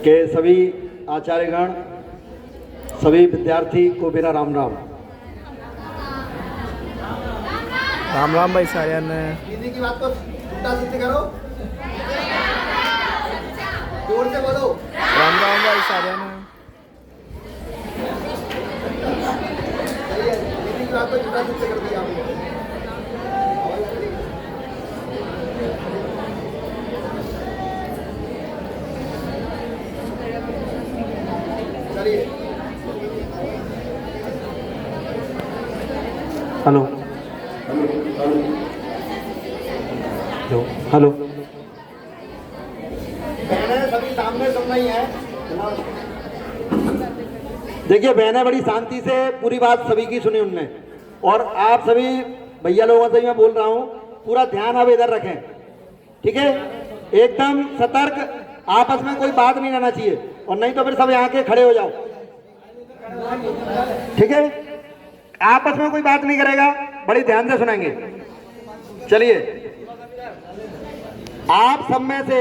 के सभी आचार्यगण, सभी विद्यार्थी को मेरा राम राम। राम राम भाई सारिया ने। दीदी की बात को उल्टा सीधे करो, जोर से बोलो। राम राम भाई सारिया ने। दीदी की बात को उल्टा सीधे कर दिया आपने। चलिए, हेलो हेलो। बहनें सभी सामने सुन रही हैं। देखिए बहनें बड़ी शांति से पूरी बात सभी की सुनी उनने, और आप सभी भैया लोगों से मैं बोल रहा हूँ पूरा ध्यान आप इधर रखें, ठीक है? एकदम सतर्क, आपस में कोई बात नहीं रहना चाहिए, और नहीं तो फिर सब यहाँ के खड़े हो जाओ, ठीक है? आपस में कोई बात नहीं करेगा, बड़ी ध्यान से सुनेंगे। चलिए, आप सब में से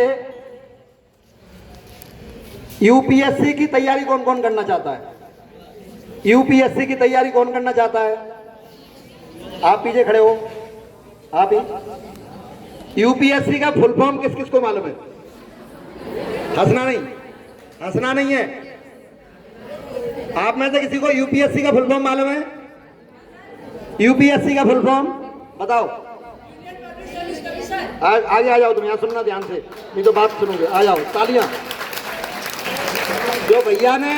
यूपीएससी की तैयारी कौन कौन करना चाहता है? यूपीएससी की तैयारी कौन करना चाहता है? आप पीछे खड़े हो, आप ही। यूपीएससी का फुल फॉर्म किस किस को मालूम है? हंसना नहीं, हंसना नहीं है। आप में से किसी को यूपीएससी का फुल फॉर्म मालूम है? यूपीएससी का फुल फॉर्म बताओ। आगे आ जाओ, तुम यहाँ सुनना ध्यान से, नहीं तो बात सुनोगे। आ जाओ, तालियां। जो भैया ने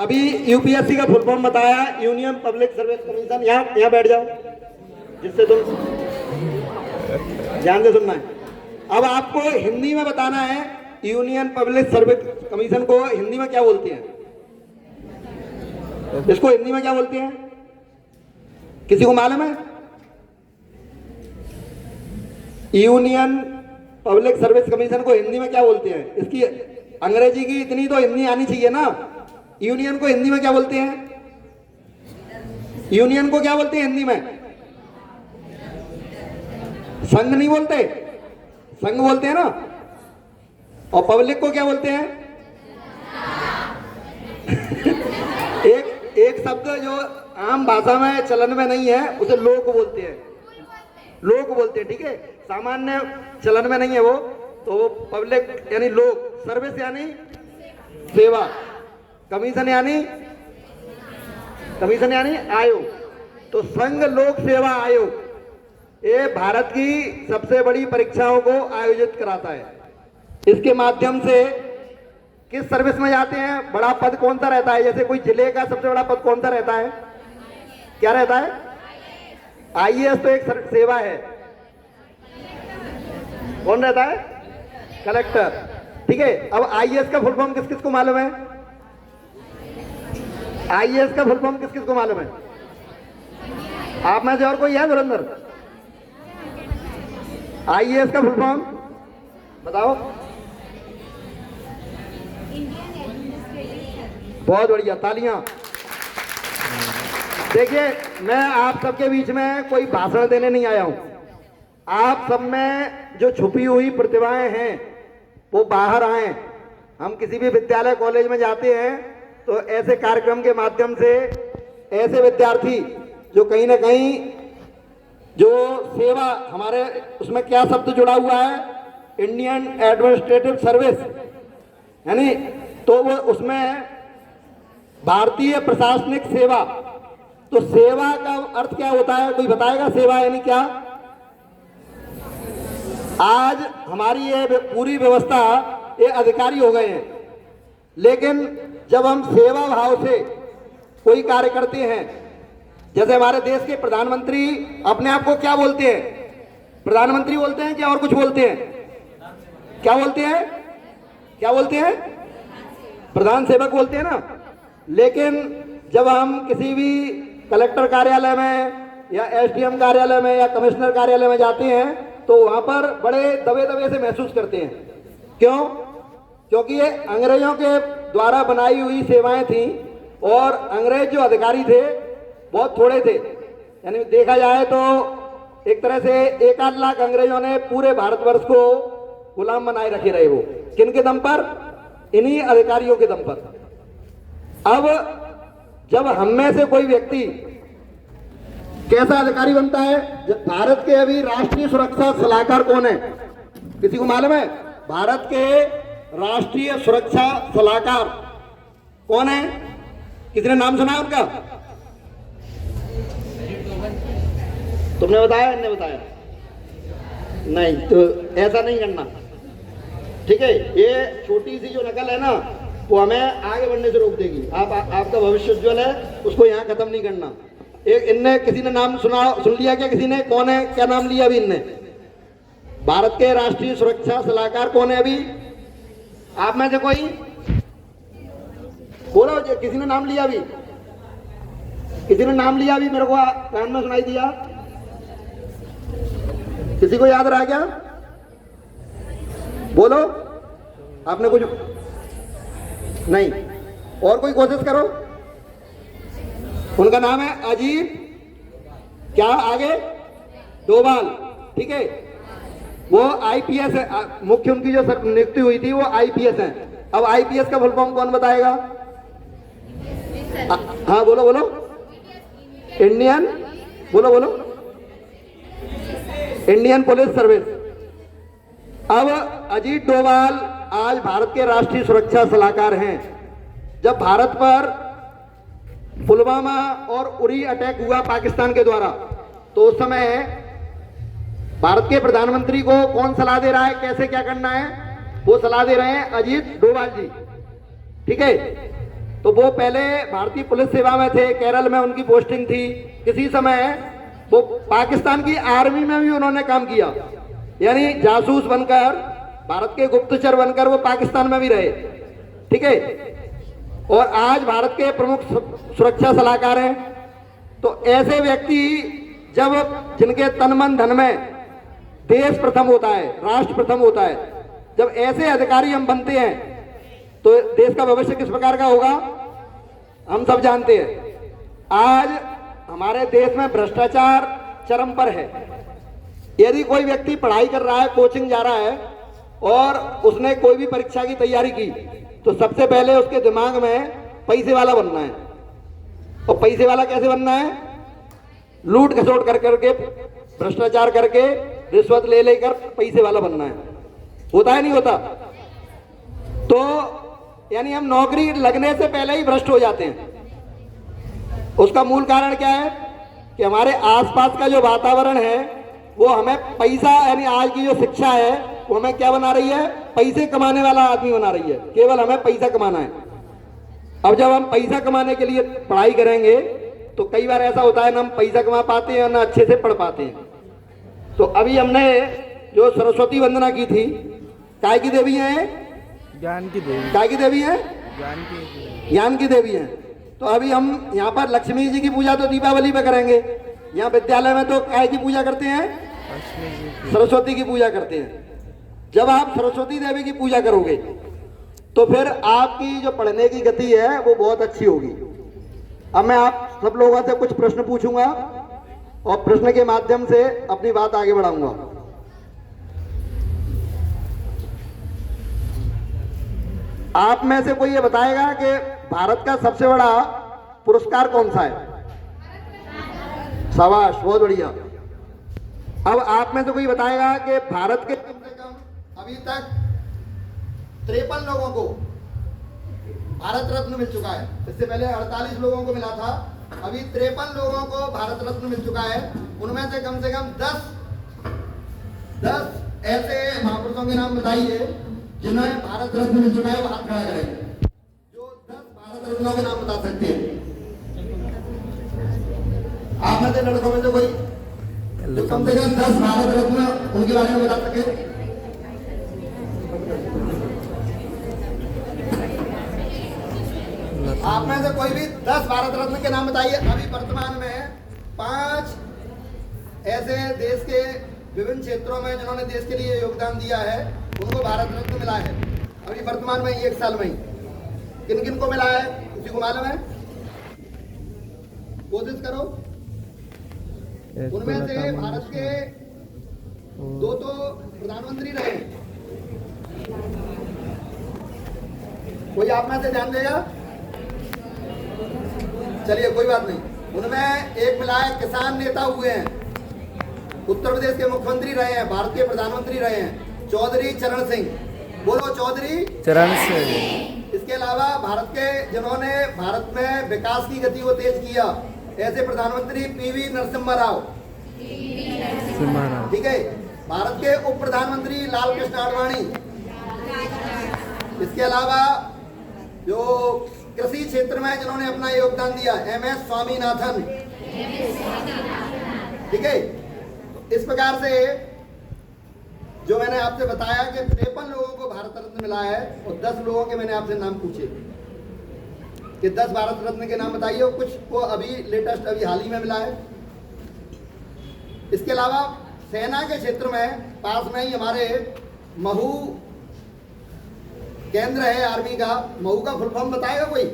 अभी यूपीएससी का फुल फॉर्म बताया, यूनियन पब्लिक सर्विस कमीशन, यहाँ बैठ जाओ, जिससे तुम ध्यान से सुनना है। अब आपको हिंदी में बताना है यूनियन पब्लिक सर्विस कमीशन को हिंदी में क्या बोलते हैं? इसको हिंदी में क्या बोलते हैं? किसी को मालूम है? यूनियन पब्लिक सर्विस कमीशन को हिंदी में क्या बोलते हैं? इसकी अंग्रेजी की इतनी तो हिंदी आनी चाहिए ना। यूनियन को हिंदी में क्या बोलते हैं? यूनियन को क्या बोलते हैं हिंदी में? संघ नहीं बोलते, संघ बोलते हैं ना। और पब्लिक को क्या बोलते हैं? एक शब्द जो आम भाषा में चलन में नहीं है उसे लोक बोलते हैं, लोक बोलते हैं, ठीक है? सामान्य चलन में नहीं है वो, तो पब्लिक यानी लोक, सर्विस यानी सेवा, कमीशन यानी आयोग। तो संघ लोक सेवा आयोग ये भारत की सबसे बड़ी परीक्षाओं को आयोजित कराता है। इसके माध्यम से किस सर्विस में जाते हैं? बड़ा पद कौन सा रहता है? जैसे कोई जिले का सबसे बड़ा पद कौन सा रहता है? क्या रहता है? आईएएस तो एक सेवा है। कौन रहता है? कलेक्टर, ठीक है? अब आईएएस का फुल फॉर्म किस किस को मालूम है? आईएएस का फुल फॉर्म किस किस को मालूम है? आप में से और कोई है धुरंधर? आईएएस का फुल फॉर्म बताओ। बहुत बढ़िया, तालियां। देखिए, मैं आप सबके बीच में कोई भाषण देने नहीं आया हूं। आप सब में जो छुपी हुई प्रतिभाएं हैं वो बाहर आए। हम किसी भी विद्यालय कॉलेज में जाते हैं तो ऐसे कार्यक्रम के माध्यम से ऐसे विद्यार्थी जो कहीं ना कहीं जो सेवा, हमारे उसमें क्या शब्द जुड़ा हुआ है? इंडियन एडमिनिस्ट्रेटिव सर्विस, यानी तो वो उसमें भारतीय प्रशासनिक सेवा। तो सेवा का अर्थ क्या होता है? कोई बताएगा सेवा यानी क्या? आज हमारी ये पूरी व्यवस्था ये अधिकारी हो गए हैं, लेकिन जब हम सेवा भाव से कोई कार्य करते हैं, जैसे हमारे देश के प्रधानमंत्री अपने आप को क्या बोलते हैं? प्रधानमंत्री बोलते हैं क्या और कुछ बोलते हैं? क्या बोलते हैं? क्या बोलते हैं? प्रधान सेवक बोलते हैं ना। लेकिन जब हम किसी भी कलेक्टर कार्यालय में या एसडीएम कार्यालय में या कमिश्नर कार्यालय में जाते हैं तो वहां पर बड़े दबे दबे से महसूस करते हैं। क्यों? क्योंकि ये अंग्रेजों के द्वारा बनाई हुई सेवाएं थी, और अंग्रेज जो अधिकारी थे बहुत थोड़े थे। यानी देखा जाए तो एक तरह से 1-8 लाख अंग्रेजों ने पूरे भारतवर्ष को गुलाम बनाए रखे रहे। वो किन के दम पर? इन्हीं अधिकारियों के दम पर। अब जब हम में से कोई व्यक्ति कैसा अधिकारी बनता है, जब भारत के अभी राष्ट्रीय सुरक्षा सलाहकार कौन है, किसी को मालूम है? भारत के राष्ट्रीय सुरक्षा सलाहकार कौन है? किसी ने नाम सुना है उनका? तुमने बताया, इनने बताया? नहीं, तो ऐसा नहीं करना, ठीक है? ये छोटी सी जो नकल है ना, वो हमें आगे बढ़ने से रोक देगी। आपका भविष्य उज्ज्वल है, उसको यहाँ खत्म नहीं करना। एक इनने किसी ने नाम सुन लिया क्या? किसी ने? कौन है? क्या नाम लिया अभी इनने? भारत के राष्ट्रीय सुरक्षा सलाहकार कौन है अभी? आप में से कोई बोलो, किसी ने नाम लिया अभी? किसी ने नाम लिया अभी? मेरे को कान में सुनाई दिया। किसी को याद रहा क्या? बोलो। आपने कुछ नहीं? और कोई कोशिश करो। उनका नाम है अजीत क्या? आगे डोभाल, ठीक है? वो आईपीएस है, मुख्य उनकी जो नियुक्ति हुई थी वो आईपीएस है। अब आईपीएस का फुल फॉर्म कौन बताएगा? हाँ बोलो बोलो। इंडियन, बोलो बोलो, इंडियन पुलिस सर्विस। अब अजीत डोभाल आज भारत के राष्ट्रीय सुरक्षा सलाहकार हैं। जब भारत पर पुलवामा और उरी अटैक हुआ पाकिस्तान के द्वारा, तो उस समय भारत के प्रधानमंत्री को कौन सलाह दे रहा है कैसे क्या करना है? वो सलाह दे रहे हैं अजीत डोभाल जी, ठीक है? तो वो पहले भारतीय पुलिस सेवा में थे, केरल में उनकी पोस्टिंग थी। किसी समय वो पाकिस्तान की आर्मी में भी उन्होंने काम किया, यानी जासूस बनकर, भारत के गुप्तचर बनकर वो पाकिस्तान में भी रहे, ठीक है? और आज भारत के प्रमुख सुरक्षा सलाहकार हैं। तो ऐसे व्यक्ति जब, जिनके तन मन धन में देश प्रथम होता है, राष्ट्र प्रथम होता है, जब ऐसे अधिकारी हम बनते हैं तो देश का भविष्य किस प्रकार का होगा हम सब जानते हैं। आज हमारे देश में भ्रष्टाचार चरम पर है। यदि कोई व्यक्ति पढ़ाई कर रहा है, कोचिंग जा रहा है और उसने कोई भी परीक्षा की तैयारी की, तो सबसे पहले उसके दिमाग में पैसे वाला बनना है। और पैसे वाला कैसे बनना है? लूट खसोट कर करके, भ्रष्टाचार करके, रिश्वत ले लेकर पैसे वाला बनना है। होता है नहीं होता? तो यानी हम नौकरी लगने से पहले ही भ्रष्ट हो जाते हैं। उसका मूल कारण क्या है कि हमारे आसपास का जो वातावरण है वो हमें पैसा, यानी आज की जो शिक्षा है वो हमें क्या बना रही है? पैसे कमाने वाला आदमी बना रही है। केवल हमें पैसा कमाना है। अब जब हम पैसा कमाने के लिए पढ़ाई करेंगे तो कई बार ऐसा होता है ना हम पैसा कमा पाते हैं ना अच्छे से पढ़ पाते हैं। तो अभी हमने जो सरस्वती वंदना की थी, काय की देवी हैं? ज्ञान की देवी। काय की देवी हैं? ज्ञान की देवी हैं। तो अभी हम यहाँ पर लक्ष्मी जी की पूजा तो दीपावली पे करेंगे, यहाँ विद्यालय में तो काय की पूजा करते हैं? सरस्वती की पूजा करते हैं। जब आप सरस्वती देवी की पूजा करोगे तो फिर आपकी जो पढ़ने की गति है वो बहुत अच्छी होगी। अब मैं आप सब लोगों से कुछ प्रश्न पूछूंगा और प्रश्न के माध्यम से अपनी बात आगे बढ़ाऊंगा। आप में से कोई ये बताएगा कि भारत का सबसे बड़ा पुरस्कार कौन सा है? शाबाश, बहुत बढ़िया। अब आप में से कोई बताएगा कि भारत के कम से कम अभी तक 53 लोगों को भारत रत्न मिल चुका है। इससे पहले 48 लोगों को मिला था, अभी 53 लोगों को भारत रत्न मिल चुका है। उनमें से कम 10 ऐसे महापुरुषों के नाम बताइए जिन्हें भारत रत्न मिल चुका है, वो हाथ खड़ा करें जो 10 भारत रत्नों के नाम बता सकते हैं। आप में से लड़कों में से कोई जो कम से कम 10 भारत रत्न उनके बारे में बता सके? आप में से कोई भी 10 भारत रत्न के नाम बताइए। अभी वर्तमान में 5 ऐसे देश के विभिन्न क्षेत्रों में जिन्होंने देश के लिए योगदान दिया है उनको भारत रत्न मिला है अभी वर्तमान में 1 साल में ही। किन किन को मिला है किसी को मालूम है? कोशिश करो। उनमें से भारत के 2 तो प्रधानमंत्री रहे, कोई आप में से ध्यान देगा? चलिए कोई बात नहीं। उनमें एक मिलाए किसान नेता हुए हैं, उत्तर प्रदेश के मुख्यमंत्री रहे हैं, भारत के प्रधानमंत्री रहे हैं, चौधरी चरण सिंह। बोलो चौधरी चरण सिंह। इसके अलावा भारत के जिन्होंने भारत में विकास की गति को तेज किया, ऐसे प्रधानमंत्री पीवी नरसिम्हा राव, ठीक है। भारत के उप प्रधानमंत्री लाल कृष्ण आडवाणी। इसके अलावा जो कृषि क्षेत्र में जिन्होंने अपना योगदान दिया, MS स्वामीनाथन, ठीक है। इस प्रकार से जो मैंने आपसे बताया कि 53 लोगों को भारत रत्न मिला है और 10 लोगों के मैंने आपसे नाम पूछे कि 10 भारत रत्न के नाम बताइए, और कुछ को अभी लेटेस्ट अभी हाल ही में मिला है। इसके अलावा सेना के क्षेत्र में पास में ही हमारे महू केंद्र है आर्मी का। महू का फुल फॉर्म बताएगा कोई?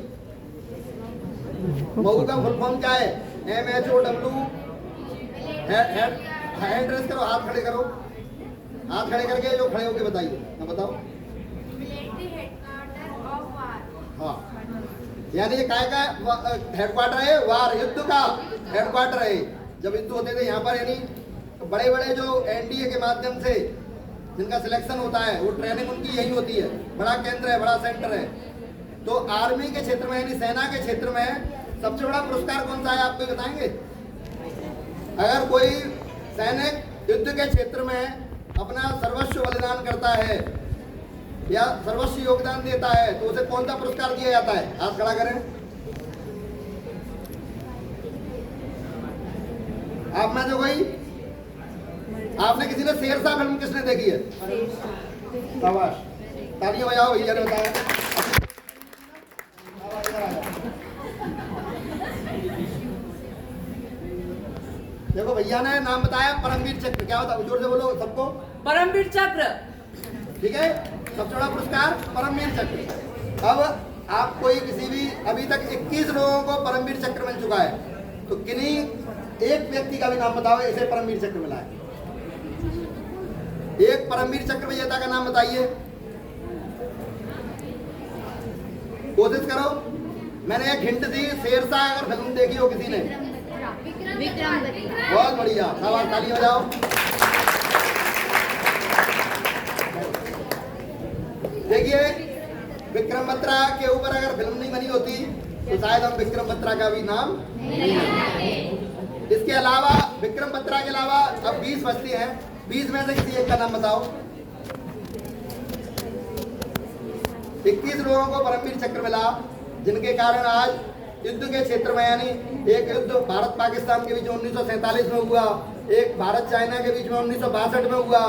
महू का फुल फॉर्म क्या है? MHOW। हैंड रेस करो, हाथ खड़े करो, हाथ खड़े करके जो खड़े होके बताइए। ना बताओ। हाँ, यानी ये काय का हेडक्वार्टर है? वार, युद्ध का हेडक्वार्टर है। जब युद्ध होते थे यहाँ पर, यानी बड़े बड़े जो NDA के माध्यम से जिनका सिलेक्शन होता है, वो ट्रेनिंग उनकी यही होती है। बड़ा केंद्र है, बड़ा सेंटर है। तो आर्मी के क्षेत्र में यानी सेना के क्षेत्र में सबसे बड़ा पुरस्कार कौन सा है, आपको बताएंगे? अगर कोई सैनिक युद्ध के क्षेत्र में अपना सर्वस्व बलिदान करता है या सर्वस्व योगदान देता है, तो उसे कौन सा पुरस्कार दिया जाता है? हाथ खड़ा करें। आप में जो कोई, आपने किसी ने शेरशाह फिल्म किसने देखी है? शाबाश, तालियां बजाओ भैया ने बताया। देखो भैया ने नाम बताया परमवीर चक्र। क्या होता है? जोर से बोलो सबको। परमवीर चक्र, ठीक है। सबसे बड़ा पुरस्कार परमवीर चक्र। अब आप कोई किसी भी, अभी तक 21 लोगों को परमवीर चक्र मिल चुका है, तो किन्हीं एक व्यक्ति का भी नाम बताओ इसे परमवीर चक्र मिला है। एक परमवीर चक्र विजेता का नाम बताइए, कोशिश करो। मैंने एक हिंट दी, शेरशाह अगर फिल्म देखी हो किसी ने, बहुत बढ़िया, शाबाश, ताली बजाओ। देखिए, विक्रम बत्रा के ऊपर अगर फिल्म नहीं बनी होती तो शायद हम विक्रम बत्रा का भी नाम नहीं लेते। इसके अलावा विक्रम बत्रा के अलावा अब 20 बचते हैं। 20 में से किसी एक का नाम बताओ। 21 लोगों को परमवीर चक्र मिला, जिनके कारण आज युद्ध के क्षेत्र में, यानी एक युद्ध भारत पाकिस्तान के बीच में 1947 में हुआ, एक भारत चाइना के बीच में 1962 में हुआ,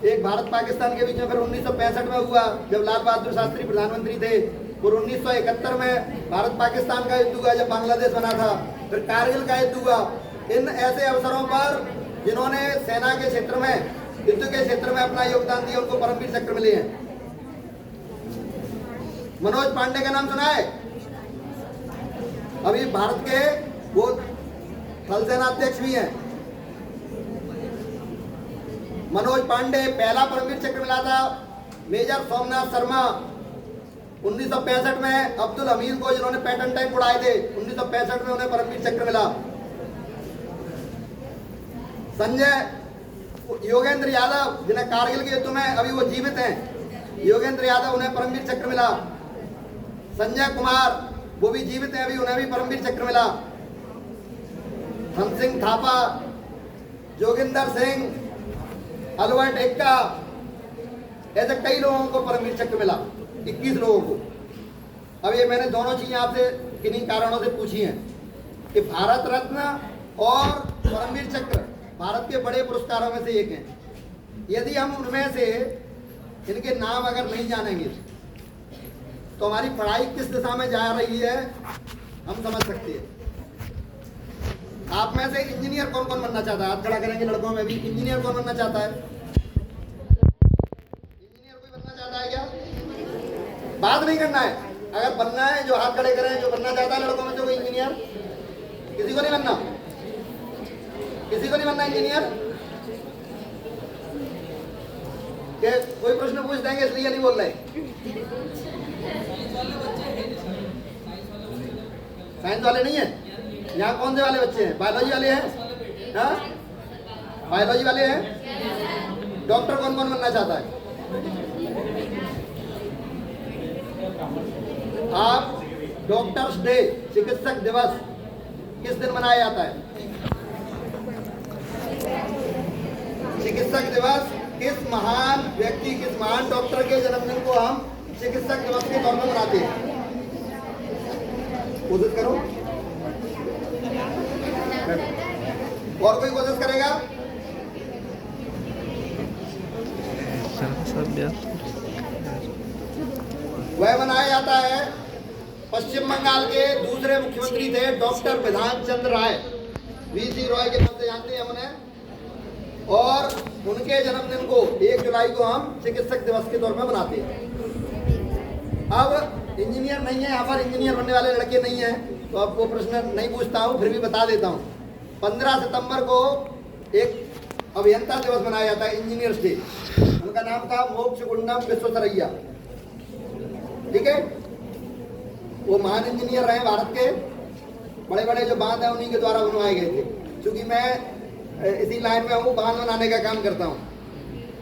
एक भारत पाकिस्तान के बीच में फिर 1965 में हुआ जब लाल बहादुर शास्त्री प्रधानमंत्री थे, और 1971 में भारत पाकिस्तान का युद्ध हुआ जब बांग्लादेश बना था, फिर कारगिल का युद्ध हुआ। इन ऐसे अवसरों पर जिन्होंने सेना के क्षेत्र में, युद्ध के क्षेत्र में अपना योगदान दिया, उनको परमवीर चक्र मिले हैं। मनोज पांडे का नाम सुना है? अभी भारत के वो थल सेना अध्यक्ष भी हैं। मनोज पांडे, पहला परमवीर चक्र मिला था मेजर सोमनाथ शर्मा 1965 में। अब्दुल हमीद को, जिन्होंने पैटर्न टैंक उड़ाए थे, 1965 में उन्हें परमवीर चक्र मिला। संजय योगेंद्र यादव, जिन्हें कारगिल के युद्ध में अभी वो जीवित हैं, योगेंद्र यादव, उन्हें परमवीर चक्र मिला। संजय कुमार, वो भी जीवित हैं अभी, उन्हें भी परमवीर चक्र मिला। धन सिंह थापा, जोगिंदर सिंह, अलवर टेक्का, ऐसे कई लोगों को परमवीर चक्र मिला, 21 लोगों को। अब ये मैंने दोनों चीजें आपसे किन्हीं कारणों से पूछी हैं कि भारत रत्न और परमवीर चक्र भारत के बड़े पुरस्कारों में से एक हैं। यदि हम उनमें से इनके नाम अगर नहीं जानेंगे तो हमारी पढ़ाई किस दिशा में जा रही है हम समझ सकते हैं। आप में से इंजीनियर कौन कौन बनना चाहता है? हाथ खड़ा करेंगे लड़कों में भी। इंजीनियर कौन बनना चाहता है? इंजीनियर कोई बनना चाहता है क्या? बात नहीं करना है। अगर बनना है जो हाथ खड़े करें, जो बनना चाहता है लड़कों में जो कोई इंजीनियर। किसी को नहीं बनना? किसी को नहीं बनना इंजीनियर? कोई प्रश्न पूछ देंगे इसलिए नहीं बोल रहे। साइंस वाले नहीं है? यहाँ कौन से वाले बच्चे हैं? बायोलॉजी वाले हैं? हाँ, बायोलॉजी वाले हैं? डॉक्टर कौन कौन बनना चाहता है? आप डॉक्टर्स डे, चिकित्सक दिवस किस दिन मनाया जाता है? चिकित्सक दिवस किस महान व्यक्ति, किस महान डॉक्टर के जन्मदिन को हम चिकित्सक दिवस के तौर पर मनाते हैं? कोशिश करो। और कोई कोशिश करेगा? वह मनाया जाता है, पश्चिम बंगाल के दूसरे मुख्यमंत्री थे डॉक्टर विधान चंद्र राय, वीसी रॉय के नाम से जानते हैं उन्हें, और उनके जन्मदिन को 1 जुलाई को हम चिकित्सक दिवस के तौर पर मनाते हैं। अब इंजीनियर नहीं है यहाँ पर, इंजीनियर बनने वाले लड़के नहीं हैं, तो आपको प्रश्न नहीं पूछता हूँ, फिर भी बता देता हूँ। 15 सितंबर को एक अभियंता दिवस मनाया जाता है, इंजीनियर्स डे। उनका नाम था मोक्ष गुंडम विश्वेश्वरैया, ठीक है। वो महान इंजीनियर रहे भारत के, बड़े बड़े जो बांध हैं उन्हीं के द्वारा बनवाए गए थे। क्योंकि मैं इसी लाइन में हूँ, बांध बनाने का काम करता हूँ,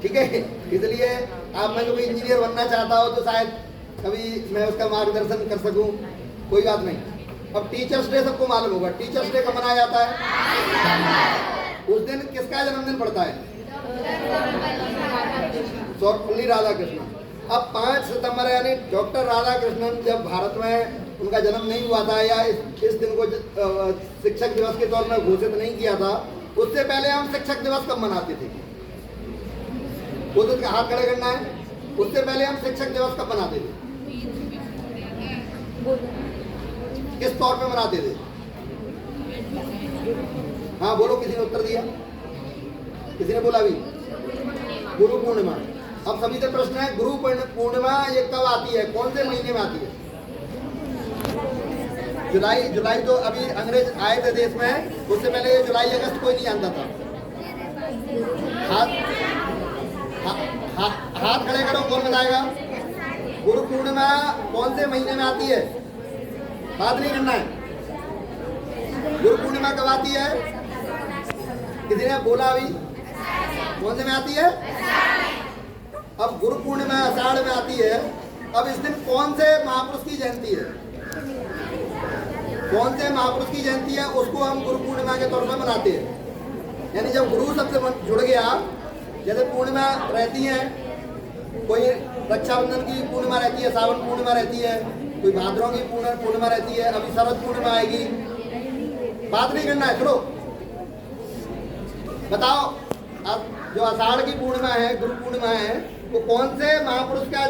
ठीक है। इसलिए आप में जो कोई इंजीनियर बनना चाहता हो तो शायद कभी मैं उसका मार्गदर्शन कर सकूं, कोई बात नहीं। अब टीचर्स डे सबको मालूम होगा, टीचर्स डे कब मनाया जाता है? उस दिन किसका जन्मदिन पड़ता है? सर्वपल्ली राधाकृष्णन। अब 5 सितंबर यानी डॉक्टर राधाकृष्णन जब भारत में उनका जन्म नहीं हुआ था, या इस दिन को शिक्षक दिवस के तौर में घोषित नहीं किया था, उससे पहले हम शिक्षक दिवस कब मनाते थे? वो दिन का हाथ खड़े करना है। उससे पहले हम शिक्षक दिवस कब मनाते थे? किस तौर पे मनाते थे? हाँ बोलो, किसी ने उत्तर दिया? किसी ने बोला अभी? गुरु पूर्णिमा। अब सभी से प्रश्न है, गुरु पूर्णिमा ये कब आती है, कौन से महीने में आती है? जुलाई तो अभी अंग्रेज आए थे देश में, उससे पहले जुलाई अगस्त कोई नहीं जानता था। हाथ खड़े करो, कौन बताएगा? गुरु पूर्णिमा कौन से महीने में आती है? बात नहीं करना है। गुरु पूर्णिमा कब आती है? किसी ने बोला अभी? कौन से में आती है? अब गुरु पूर्णिमा आषाढ़ में आती है। अब इस दिन कौन से महापुरुष की जयंती है? कौन से महापुरुष की जयंती है, उसको हम गुरु पूर्णिमा के तौर पर मनाते हैं। यानी जब गुरु सबसे जुड़ गया, जैसे पूर्णिमा रहती है, कोई रक्षाबंधन की पूर्णिमा रहती है, सावन पूर्णिमा रहती है, कोई भाद्रों की पूर्णिमा रहती है, अभी शरद पूर्णिमा आएगी। बात नहीं करना है, चलो बताओ। अब जो आषाढ़ की पूर्णिमा है, गुरु पूर्णिमा है, वो कौन से महापुरुष का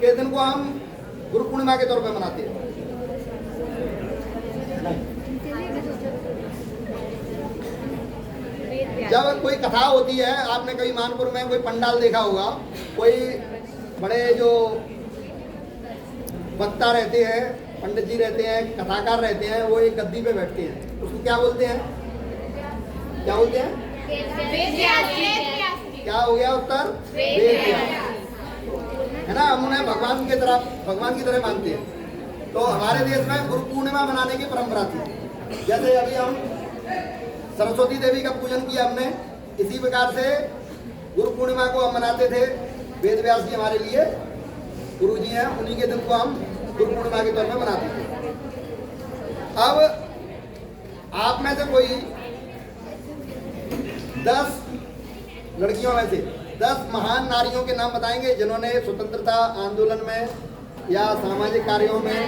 के दिन को हम गुरु पूर्णिमा के तौर पर मनाते हैं? जब कोई कथा होती है, आपने कभी मानपुर में कोई पंडाल देखा होगा, कोई बड़े जो वक्ता रहते हैं, पंडित जी रहते हैं, कथाकार रहते हैं, वो एक गद्दी पे बैठते हैं, उसको क्या बोलते हैं? क्या बोलते हैं? क्या हो गया उत्तर? है ना। हम उन्हें भगवान की तरह मानते हैं। तो हमारे देश में गुरु पूर्णिमा मनाने की परंपरा थी। जैसे अभी हम सरस्वती देवी का पूजन किया हमने, इसी प्रकार से गुरु पूर्णिमा को हम मनाते थे। वेद व्यास जी हमारे लिए गुरु जी हैं, उन्हीं के दिन को हम गुरु पूर्णिमा के तौर पर मनाते थे। अब आप में से कोई 10 लड़कियों में से 10 महान नारियों के नाम बताएंगे जिन्होंने स्वतंत्रता आंदोलन में या सामाजिक कार्यों में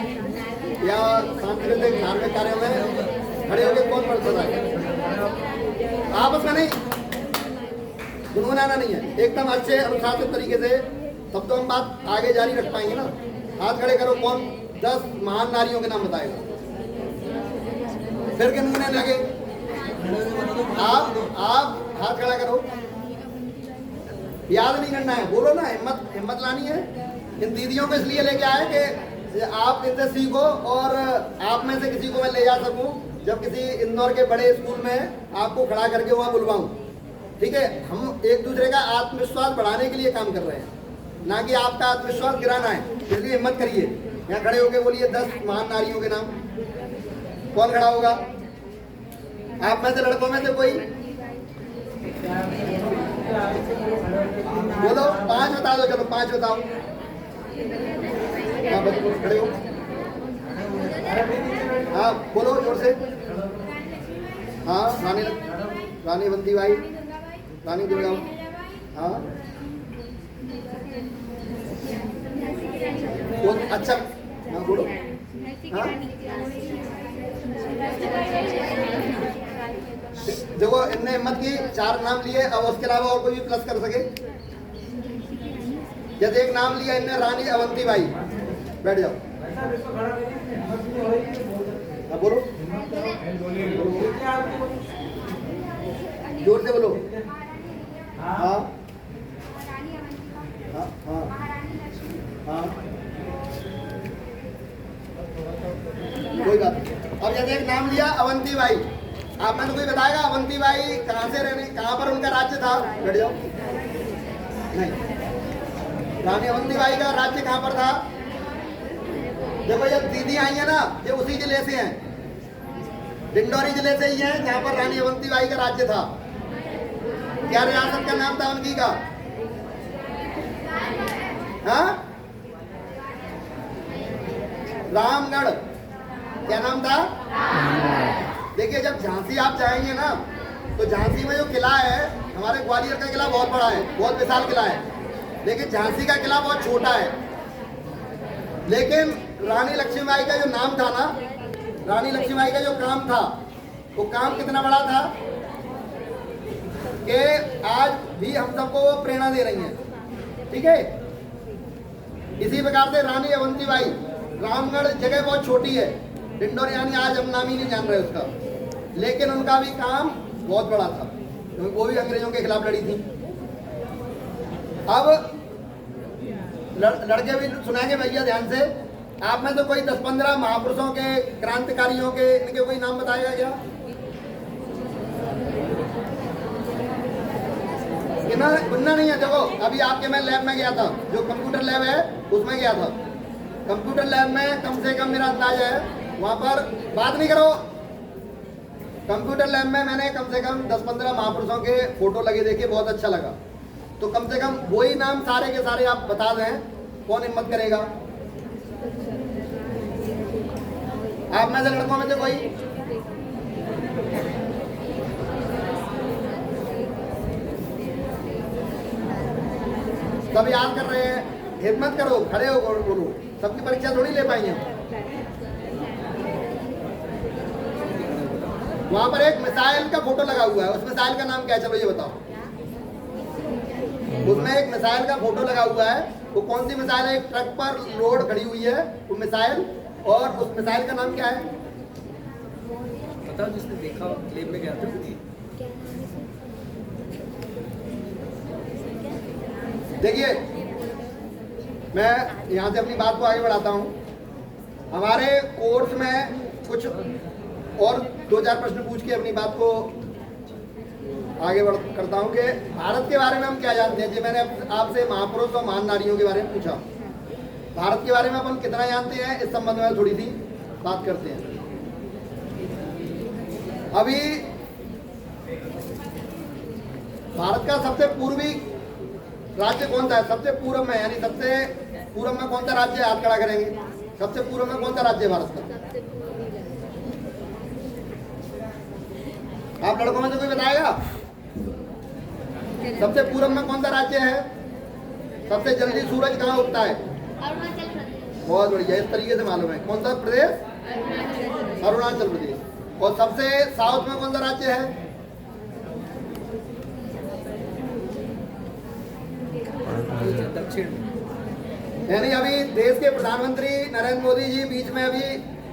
या सांस्कृतिक धार्मिक कार्यों में खड़े होकर कौन पढ़ता है? आपस में नहीं, गुनगुनाना नहीं है, एकदम अच्छे अनुशासित तरीके से, तब तो हम बात आगे जारी रख पाएंगे ना। हाथ खड़े करो, कौन 10 महान नारियों के नाम बताएगा? फिर गुनगुनाने लगे। आप हाथ खड़ा करो, याद नहीं करना है, बोलो ना, हिम्मत लानी है। इन दीदियों को इसलिए लेके आए कि आप इनसे सीखो और आप में से किसी को मैं ले जा सकूं, जब किसी इंदौर के बड़े स्कूल में आपको खड़ा करके वहां बुलवाऊं। ठीक है, हम एक दूसरे का आत्मविश्वास बढ़ाने के लिए काम कर रहे हैं, ना कि आपका आत्मविश्वास गिराना है। इसलिए हिम्मत करिए। यहाँ खड़े होके बोलिए 10 महान नारियों के नाम। कौन खड़ा होगा? आप में से लड़कों में से कोई बोलो। 5 बता दो, चलो 5 बताओ। हाँ बच्चों खड़े हो। हाँ बोलो जोर से। हाँ रानी अवंतीबाई, रानी दुर्गाबाई। हाँ बहुत अच्छा। हाँ बोलो। हाँ देखो इनने हिम्मत की, 4 नाम लिए। अब उसके अलावा और कोई भी प्लस कर सके। जैसे एक नाम लिया इनने रानी अवंतीबाई, बैठ जाओ। हाँ बोलो जोर से बोलो। हाँ हाँ हाँ हाँ कोई बात नहीं। अब जैसे एक नाम लिया अवंतीबाई, आप में तो कोई बताएगा अवंतीबाई कहाँ से रहने, कहाँ पर उनका राज्य था? बैठ जाओ। नहीं, रानी अवंतीबाई का राज्य कहाँ पर था? देखो जब दीदी आई है ना, ये उसी जिले से हैं, डिंडोरी जिले से ही हैं, जहाँ पर रानी अवंतीबाई का राज्य था। क्या रियासत का नाम था उनकी का? हाँ रामगढ़। क्या नाम था? देखिए जब झांसी आप जाएंगे ना, तो झांसी में जो किला है, हमारे ग्वालियर का किला बहुत बड़ा है, बहुत विशाल किला है, लेकिन झांसी का किला बहुत छोटा है। लेकिन रानी लक्ष्मीबाई का जो नाम था ना, रानी लक्ष्मीबाई का जो काम था, वो काम कितना बड़ा था कि आज भी हम सबको वो प्रेरणा दे रही हैं। ठीक है, इसी प्रकार से रानी अवंतीबाई, रामगढ़ जगह बहुत छोटी है, डिंडोरी यानी आज हम नाम ही नहीं जान रहे उसका, लेकिन उनका भी काम बहुत बड़ा था, क्योंकि वो भी अंग्रेजों के खिलाफ लड़ी थी। अब लड़के भी सुनाएंगे भैया ध्यान से। आप में तो कोई 10-15 महापुरुषों के, क्रांतिकारियों के, इनके कोई नाम बताएगा क्या? इतना नहीं है। देखो अभी आपके मैं लैब में गया था, जो कंप्यूटर लैब है उसमें गया था। कंप्यूटर लैब में कम से कम मेरा अंदाजा है, वहां पर बात नहीं करो, कंप्यूटर लैब में मैंने कम से कम 10-15 महापुरुषों के फोटो लगे देखे, बहुत अच्छा लगा। तो कम से कम वही नाम सारे के सारे आप बता दें, कौन हिम्मत करेगा? आप में से लड़कों में से कोई? सब याद कर रहे हैं, हिम्मत करो, खड़े हो, बोलो। सबकी परीक्षा थोड़ी ले पाएंगे। वहां पर एक मिसाइल का फोटो लगा हुआ है, उस मिसाइल का नाम क्या है? चलो ये बताओ। उसमें एक मिसाइल का फोटो लगा हुआ है, वो कौन सी मिसाइल है? एक ट्रक पर लोड खड़ी हुई है वो मिसाइल, और उस मिसाइल का नाम क्या है? बताओ, जिसने देखा लेब में गया था। देखिए मैं यहाँ से अपनी बात को आगे बढ़ाता हूँ। हमारे कोर्स में कुछ और 2-4 प्रश्न पूछ के अपनी बात को आगे बढ़ करता हूँ कि भारत के बारे में हम क्या जानते हैं। जी मैंने आपसे महापुरुष और महान नारियों के बारे में पूछा, भारत के बारे में अपन कितना जानते हैं, इस संबंध में थोड़ी सी बात करते हैं। अभी भारत का सबसे पूर्वी राज्य कौन सा है? सबसे पूर्व में, यानी सबसे पूर्व में कौन सा राज्य है? हाथ खड़ा करेंगे। सबसे पूर्व में कौन सा राज्य है भारत का? आप लड़कों में से कोई बताएगा? सबसे पूर्व में कौन सा राज्य है? सबसे जल्दी सूरज कहाँ उगता है? अरुणाचल प्रदेश। बहुत बढ़िया, इस तरीके से मालूम है। कौन सा प्रदेश? अरुणाचल प्रदेश। और सबसे साउथ में कौन सा राज्य है? दक्षिण। यानी अभी देश के प्रधानमंत्री नरेंद्र मोदी जी बीच में अभी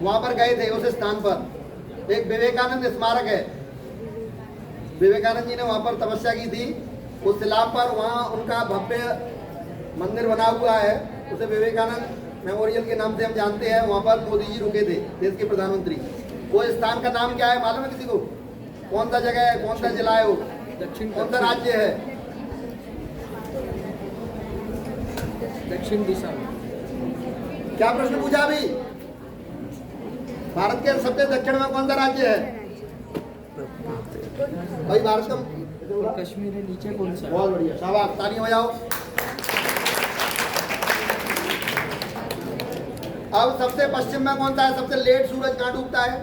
वहां पर गए थे, उस स्थान पर एक विवेकानंद स्मारक है, विवेकानंद जी ने वहां पर तपस्या की थी। उस शिला पर वहां उनका भव्य मंदिर बना हुआ है, उसे विवेकानंद मेमोरियल के नाम से हम जानते हैं। वहां पर मोदी जी रुके थे, देश के प्रधानमंत्री। वो स्थान का नाम क्या है मालूम है किसी को? कौन सा जगह है, कौन सा जिला है वो, दक्षिण। कौन सा राज्य है? दक्षिण दिशा में। क्या प्रश्न पूछा अभी? भारत के सबसे दक्षिण में कौन सा राज्य है भाई? भारत का कश्मीर है, नीचे कौन सा है? बहुत बढ़िया, शाबाश, ताली बजाओ। अब सबसे पश्चिम में कौन सा है? सबसे लेट सूरज कहाँ डूबता है?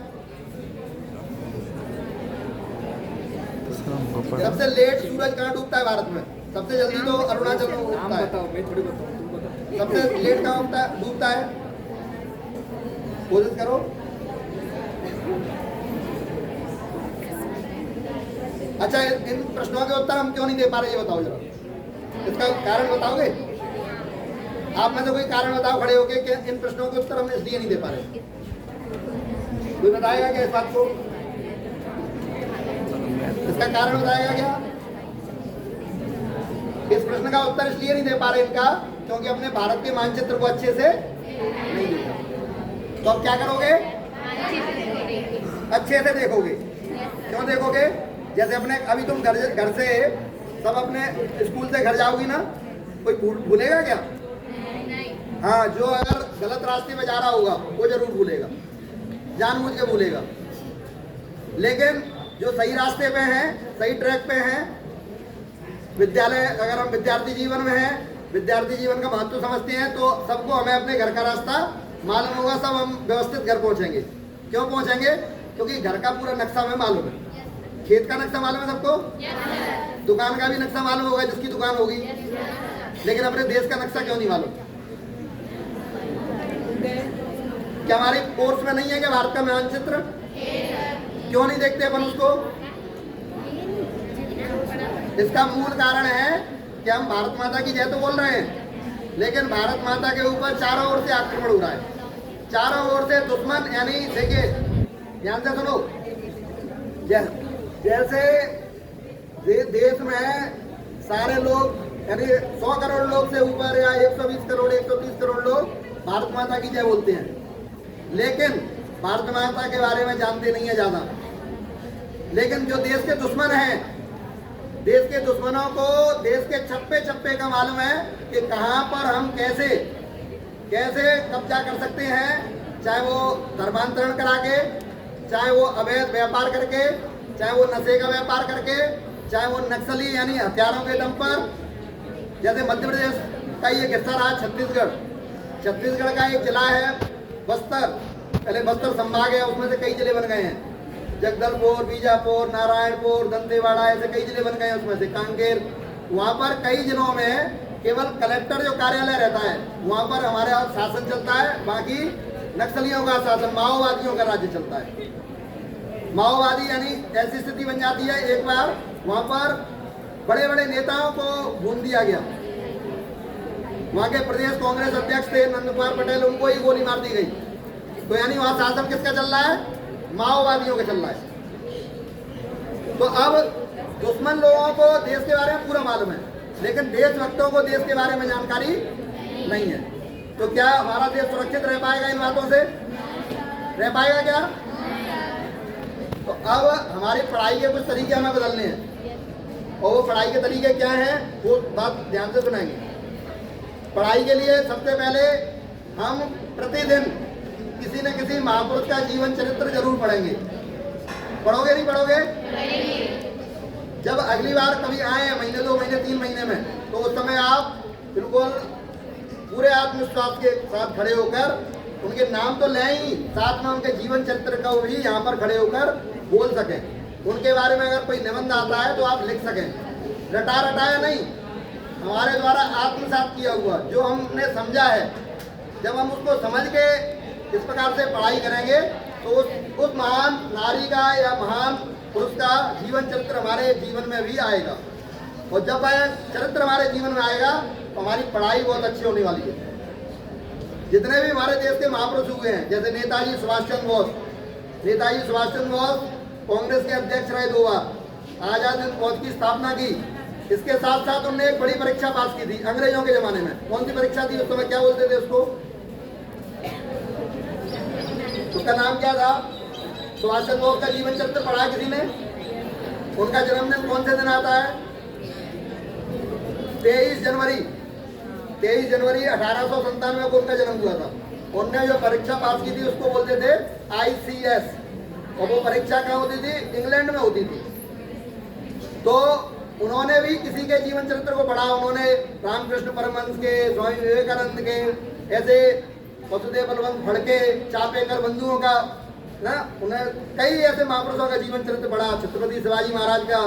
सबसे लेट सूरज कहाँ डूबता है भारत में? सबसे जल्दी तो अरुणाचल में नाम उगता है। बताओ, मैं थोड़ी बताऊँ, तुम बताओ। सबसे लेट कहाँ डूबता है? कोशिश करो। अच्छा, इन प्रश्नों के उत्तर हम क्यों नहीं दे पा रहे, ये बताओ जरा। इसका कारण बताओगे? आप में से कोई कारण बताओ खड़े होके कि इन प्रश्नों के उत्तर हम इसलिए नहीं दे पा रहे। कोई बताएगा क्या इस बात को? इसका कारण बताएगा क्या? इस प्रश्न का उत्तर इसलिए नहीं दे पा रहे इनका क्योंकि अपने भारत के मानचित्र को अच्छे से नहीं देखा। तो अब क्या करोगे? अच्छे से देखोगे। क्यों देखोगे? जैसे अपने अभी तुम घर से सब अपने स्कूल से घर जाओगी ना, कोई भूलेगा क्या? हाँ, जो अगर गलत रास्ते में जा रहा होगा वो जरूर भूलेगा, जानबूझ के भूलेगा। लेकिन जो सही रास्ते पे हैं, सही ट्रैक पे हैं, विद्यालय, अगर हम विद्यार्थी जीवन में हैं, विद्यार्थी जीवन का महत्व समझते हैं, तो सबको हमें अपने घर का रास्ता मालूम होगा। सब हम व्यवस्थित घर पहुंचेंगे। क्यों पहुंचेंगे? क्योंकि घर का पूरा नक्शा हमें मालूम है। खेत का नक्शा मालूम है सबको? दुकान का भी नक्शा मालूम होगा जिसकी दुकान होगी। लेकिन अपने देश का नक्शा क्यों नहीं मालूम? क्या हमारे कोर्स में नहीं है क्या भारत का मानचित्र? क्यों नहीं देखते अपन उसको? इसका मूल कारण है कि हम भारत माता की जय तो बोल रहे हैं, लेकिन भारत माता के ऊपर चारों ओर से आक्रमण हो रहा है। चारों ओर से दुश्मन, यानी देखिए, ध्यान से सुनो। जैसे देश में सारे लोग, यानी 100 करोड़ लोग से ऊपर या 120 करोड़ 130 करोड़ लोग भारत माता की जय बोलते हैं, लेकिन भारत माता के बारे में जानते नहीं है ज्यादा। लेकिन जो देश के दुश्मन हैं, देश के दुश्मनों को देश के चप्पे चप्पे का मालूम है कि कहां पर हम कैसे कब्जा कर सकते हैं, चाहे वो धर्मांतरण करा के, चाहे वो अवैध व्यापार करके, चाहे वो नशे का व्यापार करके, चाहे वो नक्सली यानी हथियारों के दम पर। जैसे मध्य प्रदेश का ये हिस्सा रहा छत्तीसगढ़ का एक जिला है बस्तर, पहले बस्तर संभाग है, उसमें से कई जिले बन गए हैं। जगदलपुर, बीजापुर, नारायणपुर, दंतेवाड़ा, ऐसे कई जिले बन गए हैं। उसमें से कांकेर, वहाँ पर कई जिलों में केवल कलेक्टर जो कार्यालय रहता है वहाँ पर हमारे यहाँ शासन चलता है, बाकी नक्सलियों का शासन, माओवादियों का राज्य चलता है। माओवादी यानी ऐसी स्थिति बन जाती है, एक बार वहाँ पर बड़े बड़े नेताओं को भून दिया गया। वहाँ के प्रदेश कांग्रेस अध्यक्ष थे नंद कुमार पटेल, उनको ही गोली मार दी गई। तो यानी वहाँ शासन किसका चल रहा है? माओवादियों का चल रहा है। तो अब दुश्मन लोगों को देश के बारे में पूरा मालूम है, लेकिन देशभक्तों को देश के बारे में जानकारी नहीं है। तो क्या हमारा देश सुरक्षित रह पाएगा इन बातों से? रह पाएगा क्या? तो अब हमारी पढ़ाई के कुछ तरीके हमें बदलने हैं, और वो पढ़ाई के तरीके क्या हैं वो बात ध्यान से सुनेंगे। पढ़ाई के लिए सबसे पहले हम प्रतिदिन किसी न किसी महापुरुष का जीवन चरित्र जरूर पढ़ेंगे। पढ़ोगे नहीं पढ़ोगे? जब अगली बार कभी आए महीने 2 महीने 3 महीने में, तो उस समय आप बिल्कुल पूरे आत्मविश्वास के साथ खड़े होकर उनके नाम तो लें ही, साथ में उनके जीवन चरित्र को भी यहाँ पर खड़े होकर बोल सकें। उनके बारे में अगर कोई निबंध आता है तो आप लिख सकें। रटाया नहीं, हमारे द्वारा आत्मसात किया हुआ जो हमने समझा है, जब हम उसको समझ के इस प्रकार से पढ़ाई करेंगे तो उस महान नारी का या महान पुरुष का जीवन चरित्र हमारे जीवन में भी आएगा। और जब वह चरित्र हमारे जीवन में आएगा तो हमारी पढ़ाई बहुत अच्छी होने वाली है। जितने भी हमारे देश के महापुरुष हुए हैं, जैसे नेताजी सुभाष चंद्र बोस कांग्रेस के अध्यक्ष रहे 2 बार, आजाद हिंद फौज की स्थापना की। इसके साथ साथ उन्होंने एक बड़ी परीक्षा पास की थी अंग्रेजों के जमाने में। कौन सी परीक्षा थी? उस समय क्या बोलते थे उसको? उसका नाम क्या था? सुभाष चंद्र बोस का जीवन चरित्र पढ़ा किसी ने? उनका जन्मदिन कौन से दिन आता है? 23 जनवरी 1897 को उनका जन्म हुआ था। उनने जो परीक्षा पास की थी उसको बोलते थे ICS, और वो परीक्षा कहाँ होती थी? इंग्लैंड में होती थी। तो उन्होंने भी किसी के जीवन चरित्र को पढ़ा, उन्होंने रामकृष्ण परमहंस के, स्वामी विवेकानंद के, ऐसे वसुदेव बलवंत फड़के, चापेकर बंधुओं का ना, उन्हें कई ऐसे महापुरुषों का जीवन चरित्र पढ़ा, छत्रपति शिवाजी महाराज का,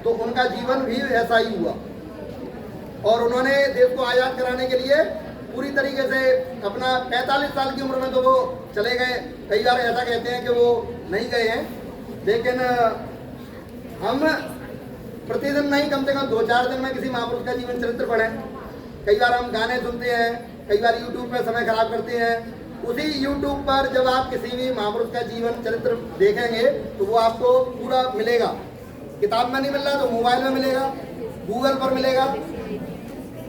तो उनका जीवन भी ऐसा ही हुआ। और उन्होंने देश को आज़ाद कराने के लिए पूरी तरीके से अपना 45 साल की उम्र में तो वो चले गए। कई बार ऐसा कहते हैं कि वो नहीं गए हैं, लेकिन हम प्रतिदिन नहीं, कम से कम 2-4 दिन में किसी महापुरुष का जीवन चरित्र पढ़ें। कई बार हम गाने सुनते हैं, कई बार यूट्यूब पर समय खराब करते हैं। उसी यूट्यूब पर जब आप किसी भी महापुरुष का जीवन चरित्र देखेंगे तो वो आपको पूरा मिलेगा। किताब में नहीं मिल रहा तो मोबाइल में मिलेगा, गूगल पर मिलेगा।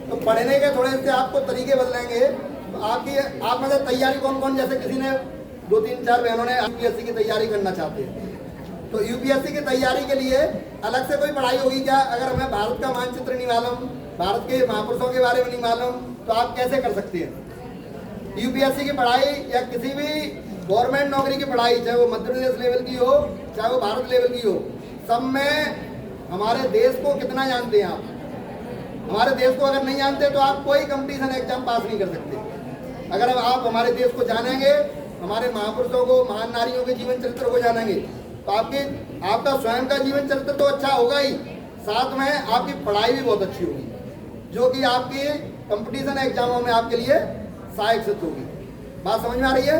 तो पढ़ने के थोड़े से आपको तरीके बदलेंगे। तो आप में से तैयारी कौन कौन, जैसे किसी ने 2-3-4 बहनों ने UPSC की तैयारी करना चाहते हैं, तो UPSC की तैयारी के लिए अलग से कोई पढ़ाई होगी क्या? अगर हमें भारत का मानचित्र नहीं मालूम, भारत के महापुरुषों के बारे में नहीं मालूम, तो आप कैसे कर सकते हैं? UPSC की पढ़ाई या किसी भी गवर्नमेंट नौकरी की पढ़ाई, चाहे वो मध्य प्रदेश लेवल की हो, चाहे वो भारत लेवल की हो, सब में हमारे देश को कितना जानते हैं आप? हमारे देश को अगर नहीं जानते तो आप कोई कंपटीशन एग्जाम पास नहीं कर सकते। अगर अब आप हमारे देश को जानेंगे, हमारे महापुरुषों को, महान नारियों के जीवन चरित्र को जानेंगे, तो आपका स्वयं का जीवन चरित्र तो अच्छा होगा ही, साथ में आपकी पढ़ाई भी बहुत अच्छी होगी, जो कि आपकी कंपटीशन एग्जामों में आपके लिए सहायक सिद्ध होगी। बात समझ में आ रही है?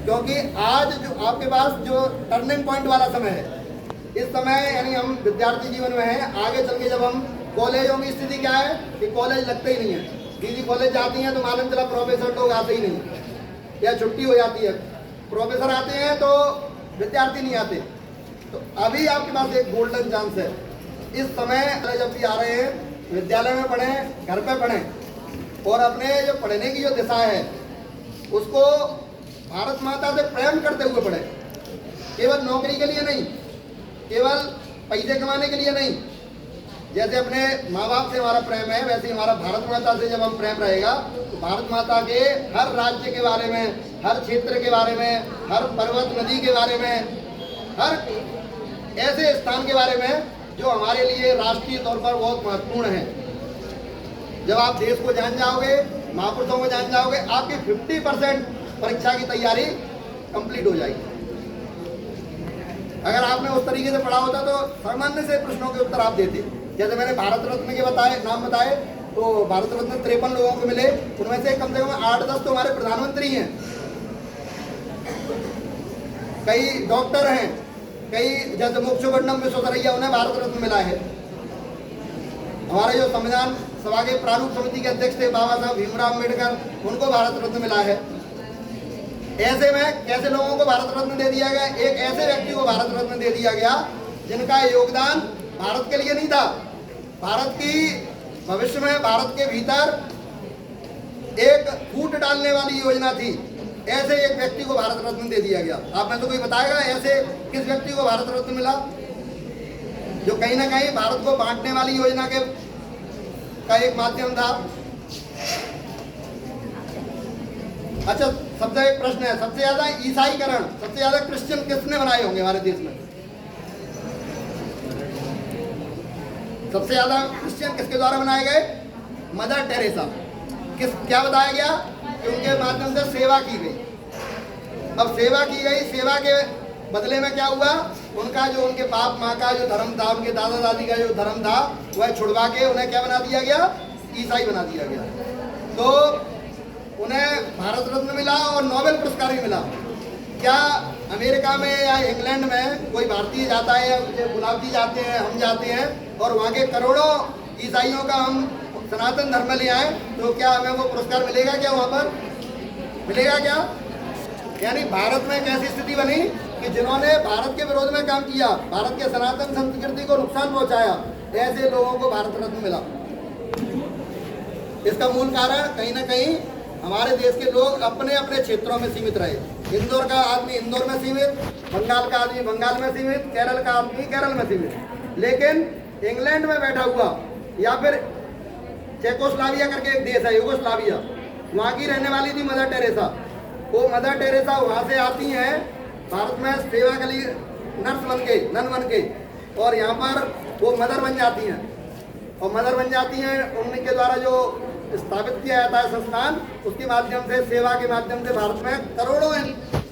क्योंकि आज जो आपके पास जो टर्निंग पॉइंट वाला समय है, इस समय यानी हम विद्यार्थी जीवन में हैं, आगे चल के जब हम कॉलेजों की स्थिति क्या है कि कॉलेज लगते ही नहीं है। दीदी कॉलेज जाती हैं तो मालूम चला प्रोफेसर लोग आते ही नहीं, या छुट्टी हो जाती है। प्रोफेसर आते हैं तो विद्यार्थी नहीं आते। तो अभी आपके पास एक गोल्डन चांस है। इस समय जब भी आ रहे हैं, विद्यालय में पढ़ें, घर पे पढ़ें, और अपने जो पढ़ने की जो दिशा है उसको भारत माता से प्रेम करते हुए पढ़ें। केवल नौकरी के लिए नहीं, केवल पैसे कमाने के लिए नहीं। जैसे अपने माँ बाप से हमारा प्रेम है, वैसे ही हमारा भारत माता से जब हम प्रेम रहेगा तो भारत माता के हर राज्य के बारे में, हर क्षेत्र के बारे में, हर पर्वत नदी के बारे में, हर ऐसे स्थान के बारे में जो हमारे लिए राष्ट्रीय तौर पर बहुत महत्वपूर्ण है। जब आप देश को जान जाओगे, महापुरुषों को जान जाओगे, आपकी 50% परीक्षा की तैयारी कंप्लीट हो जाएगी। अगर आपने उस तरीके से पढ़ा होता तो सामान्य से प्रश्नों के उत्तर आप देते। जैसे मैंने भारत रत्न के नाम बताए, तो भारत रत्न 53 लोगों को मिले, उनमें से कम 8-10 तो हमारे प्रधानमंत्री हैं, कई डॉक्टर हैं, कई जैसे मोक्षगुंडम विश्वेश्वरैया, उन्हें भारत रत्न मिला है। हमारे जो संविधान सभा के प्रारूप समिति के अध्यक्ष थे बाबा साहब भीमराव अम्बेडकर, उनको भारत रत्न मिला है। ऐसे में कैसे लोगों को भारत रत्न दे दिया गया? एक ऐसे व्यक्ति को भारत रत्न दे दिया गया जिनका योगदान भारत के लिए नहीं था, भारत की भविष्य में, भारत के भीतर एक फूट डालने वाली योजना थी। ऐसे एक व्यक्ति को भारत रत्न दे दिया गया। आपने तो कोई बताएगा ऐसे किस व्यक्ति को भारत रत्न मिला, जो कहीं ना कहीं भारत को बांटने वाली योजना का एक माध्यम था। अच्छा, सबसे एक प्रश्न है, सबसे ज्यादा ईसाईकरण, सबसे ज्यादा क्रिश्चियन किसने बनाए होंगे हमारे देश में? सबसे ज्यादा क्रिश्चियन किसके द्वारा बनाए गए? Mother Teresa. क्या बताया गया कि उनके माध्यम से सेवा की गई। अब सेवा की गई, सेवा के बदले में क्या हुआ? उनका जो, उनके बाप माँ का जो धर्म था, उनके दादा दादी का जो धर्म था, वह छुड़वा के उन्हें क्या बना दिया गया? ईसाई बना दिया गया। तो उन्हें भारत रत्न मिला और नोबेल पुरस्कार भी मिला। क्या अमेरिका में या इंग्लैंड में कोई भारतीय जाता है, या गुलाब जी जाते हैं, हम जाते हैं, और वहाँ के करोड़ों ईसाइयों का हम सनातन धर्म ले आए, तो क्या हमें वो पुरस्कार मिलेगा? क्या वहाँ पर मिलेगा क्या? यानी भारत में एक ऐसी स्थिति बनी कि जिन्होंने भारत के विरोध में काम किया, भारत के सनातन संस्कृति को नुकसान पहुंचाया, ऐसे लोगों को भारत रत्न मिला। इसका मूल कारण कहीं ना कहीं हमारे देश के लोग अपने अपने क्षेत्रों में सीमित रहे। इंदौर का आदमी इंदौर में सीमित, बंगाल का आदमी बंगाल में सीमित, केरल का आदमी केरल में सीमित। लेकिन इंग्लैंड में बैठा हुआ, या फिर चेकोस्लाविया करके एक देश है, यूगोस्लाविया, वहाँ की रहने वाली थी मदर टेरेसा। वो मदर टेरेसा वहाँ से आती हैं भारत में सेवा के लिए नर्स बन के, नन बन के, और यहाँ पर वो मदर बन जाती हैं। और मदर बन जाती हैं, उनके द्वारा जो स्थापित किया जाता है संस्थान, उसके माध्यम से, सेवा के माध्यम से भारत में करोड़ों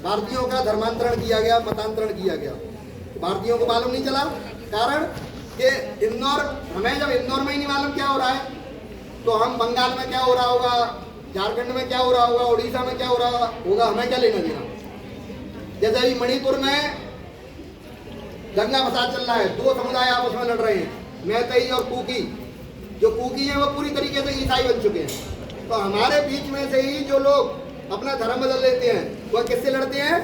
भारतीयों का धर्मांतरण किया गया, मतांतरण किया गया। भारतीयों को मालूम नहीं चला, कारण कि इंदौर, हमें जब इंदौर में ही नहीं मालूम क्या हो रहा है, तो हम बंगाल में क्या हो रहा होगा, झारखंड में क्या हो रहा होगा, उड़ीसा में क्या हो रहा होगा, हमें क्या लेना देना। जैसे अभी मणिपुर में दंगा फसाद चल रहा है, दो समुदाय आपस में लड़ रहे हैं, मैतई और कुकी। जो कुकी हैं वो पूरी तरीके से ईसाई बन चुके हैं। तो हमारे बीच में से ही जो लोग अपना धर्म बदल लेते हैं, वह किससे लड़ते हैं?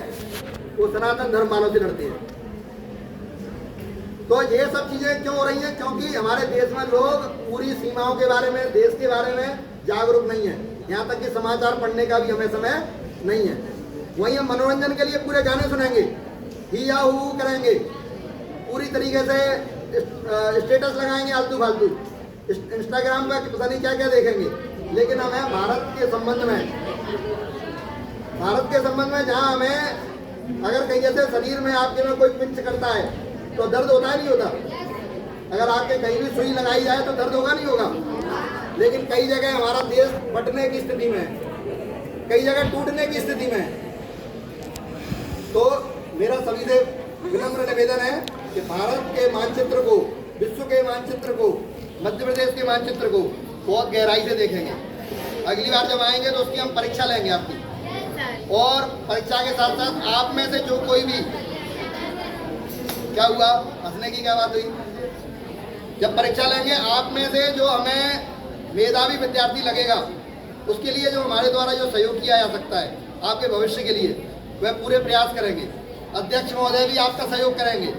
वो सनातन धर्म वालों से लड़ते हैं। तो ये सब चीजें क्यों हो रही हैं? क्योंकि हमारे देश में लोग पूरी सीमाओं के बारे में, देश के बारे में जागरूक नहीं है। यहाँ तक कि समाचार पढ़ने का भी हमें समय नहीं है। वहीं हम मनोरंजन के लिए पूरे गाने सुनेंगे, ही या हू करेंगे, पूरी तरीके से स्टेटस लगाएंगे आलतू फालतू, इंस्टाग्राम पर पता नहीं क्या क्या देखेंगे। लेकिन हमें भारत के संबंध में जहाँ हमें अगर कहीं जैसे शरीर में आपके में कोई पिंच करता है तो दर्द होता है, नहीं होता? अगर आपके कहीं भी सुई लगाई जाए तो दर्द होगा, नहीं होगा? लेकिन कई जगह हमारा देश फटने की स्थिति में है, कई जगह टूटने की स्थिति में है। तो मेरा सभी से विनम्र निवेदन है कि भारत के मानचित्र को, विश्व के मानचित्र को, मध्य प्रदेश के मानचित्र को बहुत गहराई से देखेंगे। अगली बार जब आएंगे तो उसकी हम परीक्षा लेंगे आपकी, और परीक्षा के साथ साथ आप में से जो कोई भी, क्या हुआ, हंसने की क्या बात हुई? जब परीक्षा लेंगे आप में से जो हमें मेधावी विद्यार्थी लगेगा, उसके लिए जो हमारे द्वारा जो सहयोग किया जा सकता है आपके भविष्य के लिए, वह पूरे प्रयास करेंगे। अध्यक्ष महोदय भी आपका सहयोग करेंगे।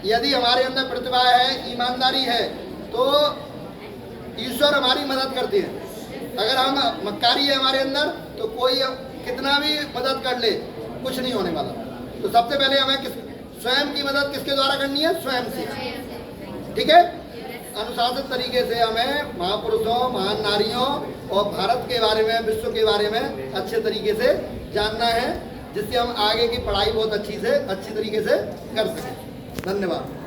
यदि हमारे अंदर प्रतिभा है, ईमानदारी है, तो ईश्वर हमारी मदद करते हैं। अगर हम मक्कारी है हमारे अंदर, तो कोई कितना भी मदद कर ले, कुछ नहीं होने वाला। तो सबसे पहले हमें स्वयं की मदद किसके द्वारा करनी है? स्वयं से। ठीक है? अनुशासित तरीके से हमें महापुरुषों, महान नारियों और भारत के बारे में, विश्व के बारे में अच्छे तरीके से जानना है, जिससे हम आगे की पढ़ाई बहुत अच्छी तरीके से कर सकें। धन्यवाद।